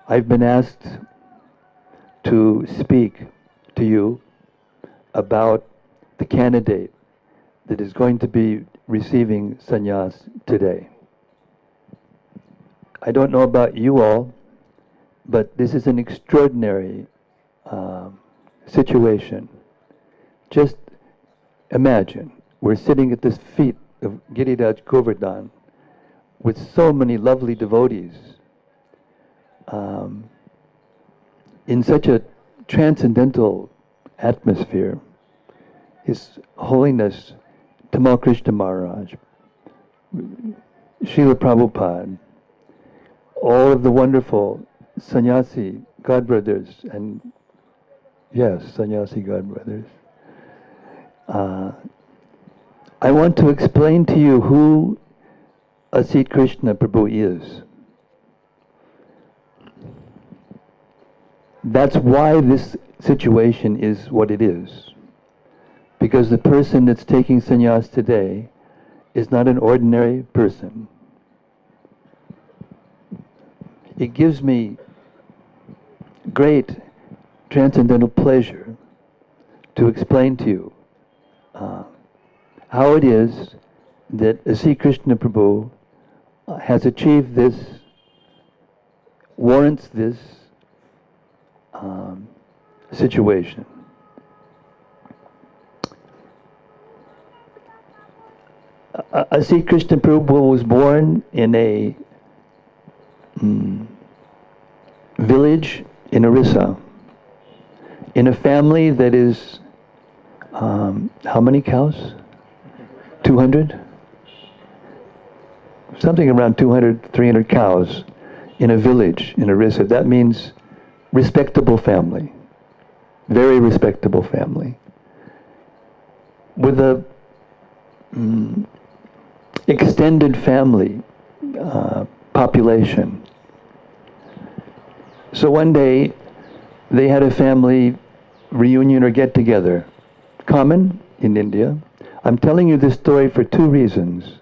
I've been asked to speak to you about the candidate that is going to be receiving sannyas today. I don't know about you all, but this is an extraordinary situation. Just imagine, we're sitting at the feet of Giriraj Govardhan with so many lovely devotees in such a transcendental atmosphere. His Holiness Tamal Krishna Maharaj, Srila Prabhupada, all of the wonderful sannyasi godbrothers, and yes, sannyasi godbrothers. I want to explain to you who Asit Krishna Prabhu is. That's why this situation is what it is. Because the person that's taking sannyas today is not an ordinary person. It gives me great transcendental pleasure to explain to you how it is that Asit Krishna Prabhu has achieved this, warrants this situation. Asit Krishna Prabhu was born in a village in Orissa, in a family that is, how many cows? 200? Something around 200, 300 cows in a village in Orissa. That means respectable family, very respectable family, with a extended family population. So one day they had a family reunion or get together, common in India. I'm telling you this story for two reasons.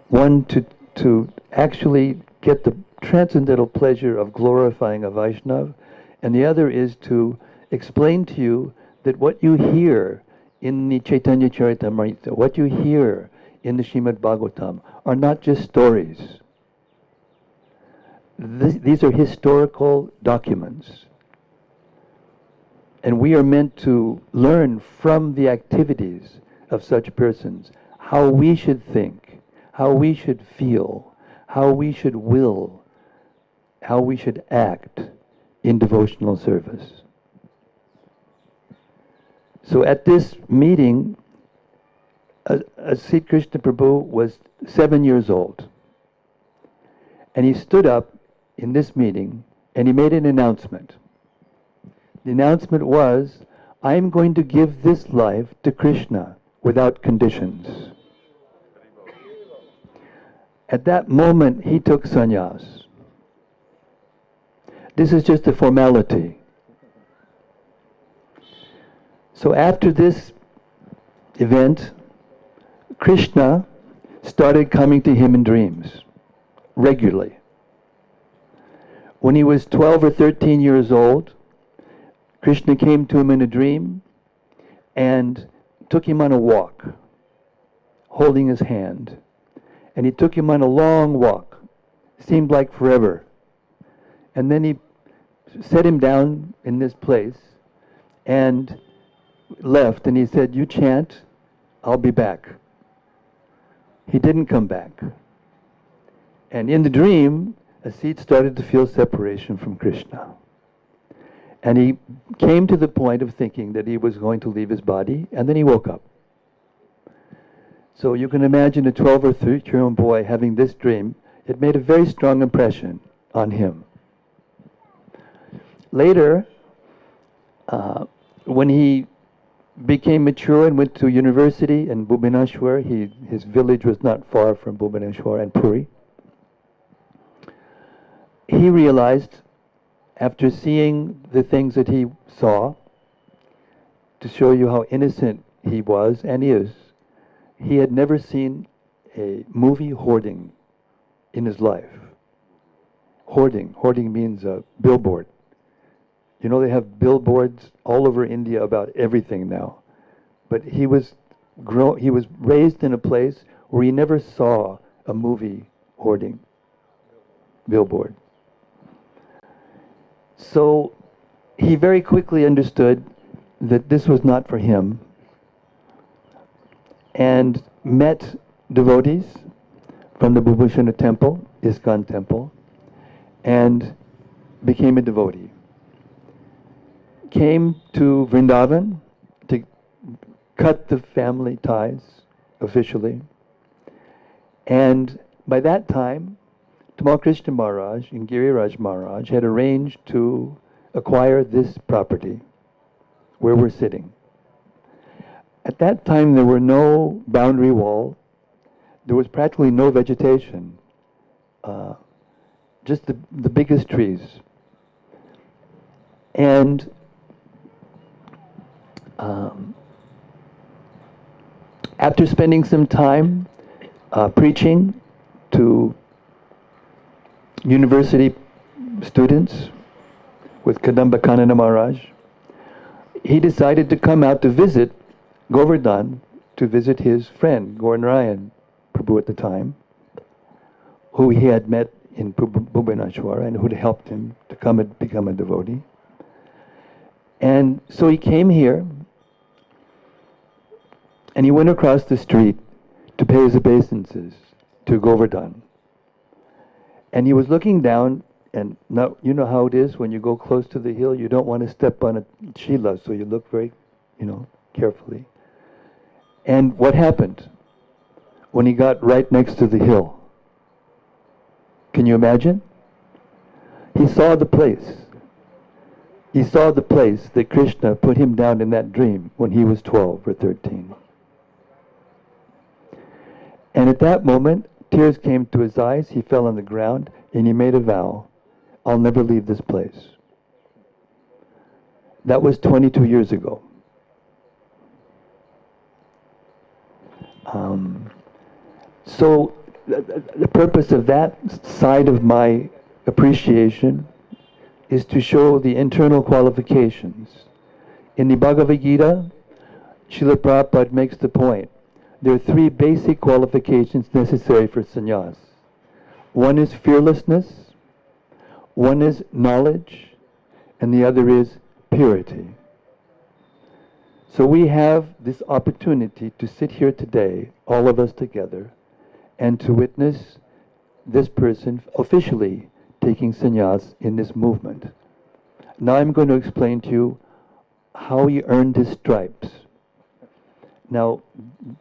One, to actually get the transcendental pleasure of glorifying a Vaishnav, and the other is to explain to you that what you hear in the Chaitanya Charitamrita, what you hear in the Srimad Bhagavatam, are not just stories. These are historical documents. And we are meant to learn from the activities of such persons how we should think, how we should feel, how we should will, how we should act in devotional service. So at this meeting, Asit Krishna Prabhu was 7 years old. And he stood up in this meeting and he made an announcement. The announcement was, I'm going to give this life to Krishna without conditions. At that moment, he took sannyas. This is just a formality. So after this event, Krishna started coming to him in dreams regularly. When he was 12 or 13 years old, Krishna came to him in a dream and took him on a walk, holding his hand. And he took him on a long walk. Seemed like forever. And then he set him down in this place and left, and he said, you chant, I'll be back. He didn't come back. And in the dream, Asit started to feel separation from Krishna. And he came to the point of thinking that he was going to leave his body, and then he woke up. So you can imagine a 12 or 13-year-old boy having this dream. It made a very strong impression on him. Later, when he became mature and went to university in Bhubaneswar, his village was not far from Bhubaneswar and Puri, he realized, after seeing the things that he saw, to show you how innocent he was and is. He had never seen a movie hoarding in his life. Hoarding means a billboard. You know, they have billboards all over India about everything now. But he was raised in a place where he never saw a movie hoarding billboard. So he very quickly understood that this was not for him, and met devotees from the Bhubhushana temple, ISKCON temple, and became a devotee. Came to Vrindavan to cut the family ties officially. And by that time, Tamal Krishna Maharaj and Giriraj Maharaj had arranged to acquire this property where we're sitting. At that time, there were no boundary wall. There was practically no vegetation, just the biggest trees. And after spending some time preaching to university students with Kadamba Kanana Maharaj, he decided to come out to visit Govardhan, to visit his friend, Gaur-Narayan Prabhu at the time, who he had met in Bhubaneswar and who had helped him to come and become a devotee. And so he came here, and he went across the street to pay his obeisances to Govardhan. And he was looking down, and now you know how it is when you go close to the hill, you don't want to step on a shila, so you look very, carefully. And what happened when he got right next to the hill? Can you imagine? He saw the place. He saw the place that Krishna put him down in that dream when he was 12 or 13. And at that moment, tears came to his eyes, he fell on the ground, and he made a vow, I'll never leave this place. That was 22 years ago. So the purpose of that side of my appreciation is to show the internal qualifications. In the Bhagavad-Gita, Srila Prabhupada makes the point. There are three basic qualifications necessary for sannyas. One is fearlessness, one is knowledge, and the other is purity. So we have this opportunity to sit here today, all of us together, and to witness this person officially taking sannyas in this movement. Now I'm going to explain to you how he earned his stripes. Now,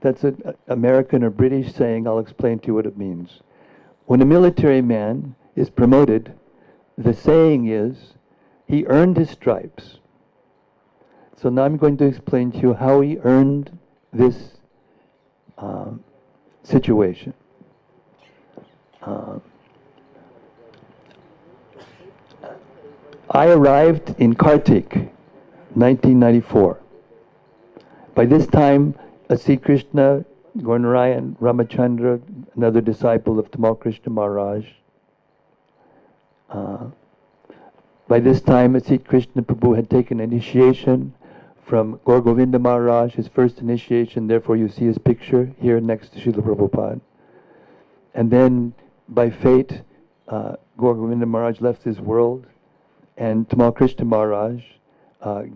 that's an American or British saying. I'll explain to you what it means. When a military man is promoted, the saying is, he earned his stripes. So now I'm going to explain to you how he earned this situation. I arrived in Kartik, 1994. By this time, Asit Krishna, Gaur-Narayan, Ramachandra, another disciple of Tamal Krishna Maharaj. By this time, Asit Krishna Prabhu had taken initiation from Gaur Govinda Maharaj, his first initiation. Therefore, you see his picture here next to Srila Prabhupada. And then, by fate, Gaur Govinda Maharaj left this world, and Tamal Krishna Maharaj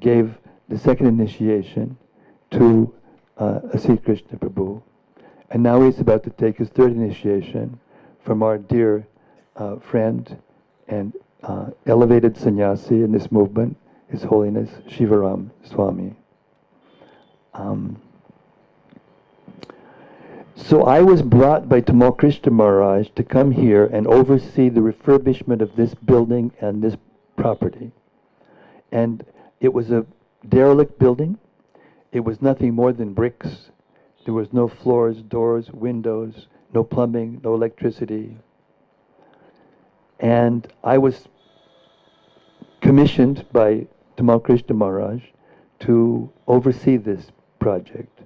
gave the second initiation to Asit Krishna Prabhu. And now he's about to take his third initiation from our dear friend and elevated sannyasi in this movement, His Holiness Shivaram Swami. So I was brought by Tamal Krishna Maharaj to come here and oversee the refurbishment of this building and this property. And it was a derelict building. It was nothing more than bricks. There was no floors, doors, windows, no plumbing, no electricity. And I was commissioned by Tamal Krishna Maharaj to oversee this project.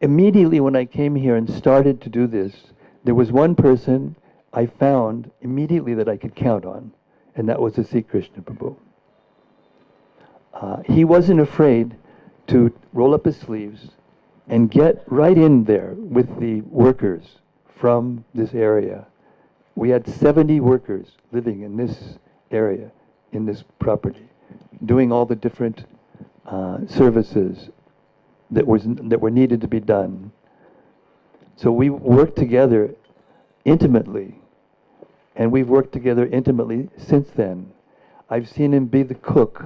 Immediately when I came here and started to do this, there was one person I found immediately that I could count on, and that was Asit Krishna Prabhu. He wasn't afraid to roll up his sleeves and get right in there with the workers from this area. We had 70 workers living in this area, in this property, doing all the different services that were needed to be done. So we worked together intimately, and we've worked together intimately since then. I've seen him be the cook.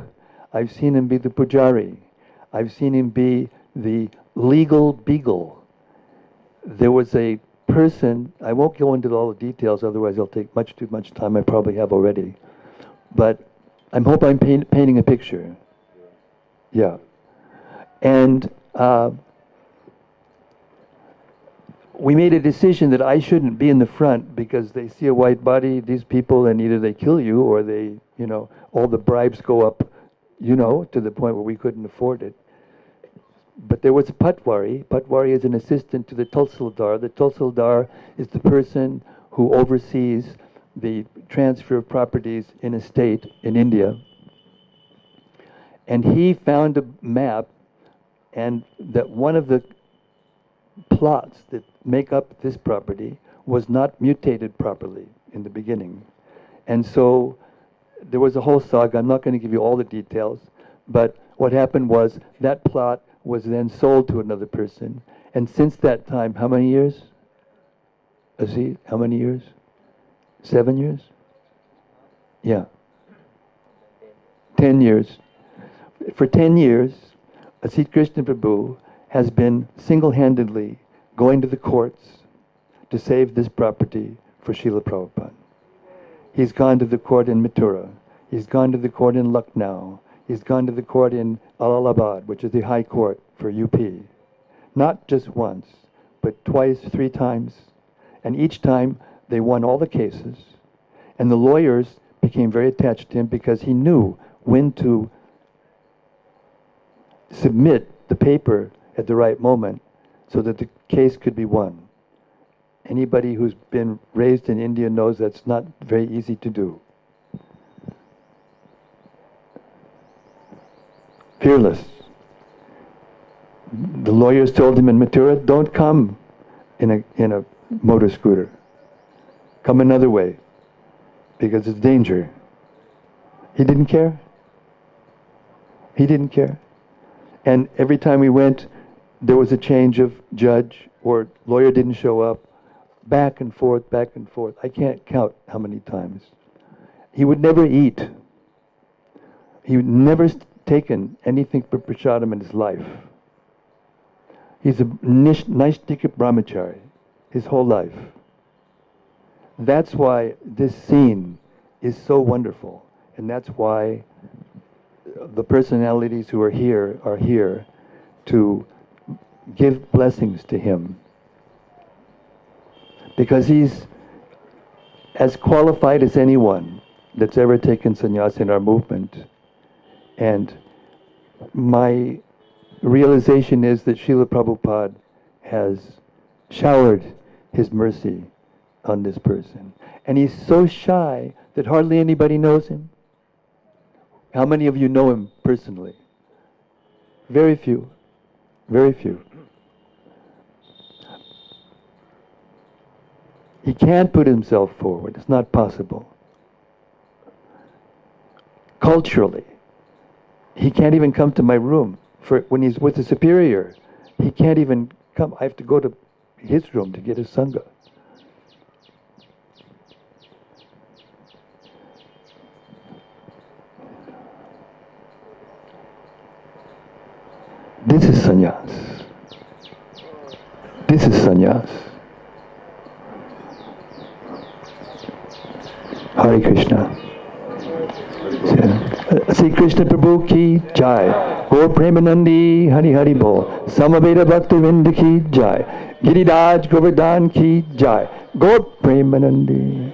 I've seen him be the pujari. I've seen him be the legal beagle. There was a person, I won't go into all the details, otherwise it'll take much too much time. I probably have already. But I hope I'm painting a picture. Yeah. And we made a decision that I shouldn't be in the front because they see a white body, these people, and either they kill you or they, all the bribes go up, to the point where we couldn't afford it. But there was a Patwari. Patwari is an assistant to the Tulsildar. The Tulsildar is the person who oversees the transfer of properties in a state in India. And he found a map, and that one of the plots that make up this property was not mutated properly in the beginning. And so there was a whole saga. I'm not going to give you all the details, but what happened was that plot was then sold to another person. And since that time, how many years? Asit, how many years? 7 years? Yeah. 10 years. For 10 years, Asit Krishna Prabhu has been single-handedly going to the courts to save this property for Srila Prabhupada. He's gone to the court in Mathura. He's gone to the court in Lucknow. He's gone to the court in Allahabad, which is the high court for UP. Not just once, but twice, 3 times. And each time they won all the cases. And the lawyers became very attached to him because he knew when to submit the paper at the right moment so that the case could be won. Anybody who's been raised in India knows that's not very easy to do. Fearless. The lawyers told him in Mathura, don't come in a motor scooter. Come another way, because it's danger. He didn't care. He didn't care. And every time we went, there was a change of judge, or lawyer didn't show up. Back and forth, back and forth. I can't count how many times. He would never eat. He would never taken anything for prasadam in his life. He's a Naistika brahmachari his whole life. That's why this scene is so wonderful. And that's why the personalities who are here to give blessings to him. Because he's as qualified as anyone that's ever taken sannyas in our movement. And my realization is that Srila Prabhupada has showered his mercy on this person. And he's so shy that hardly anybody knows him. How many of you know him personally? Very few. Very few. He can't put himself forward. It's not possible. Culturally, he can't even come to my room. When he's with the superior, he can't even come. I have to go to his room to get his sangha. This is sannyas. This is sannyas. Hare Krishna. Sri Krishna Prabhu ki jai. Gaur Premanandi Hari Hari Bol. Samaveda Bhakti Vrinda ki jai. Giriraj Govardhan ki jai. Gaur Premanandi.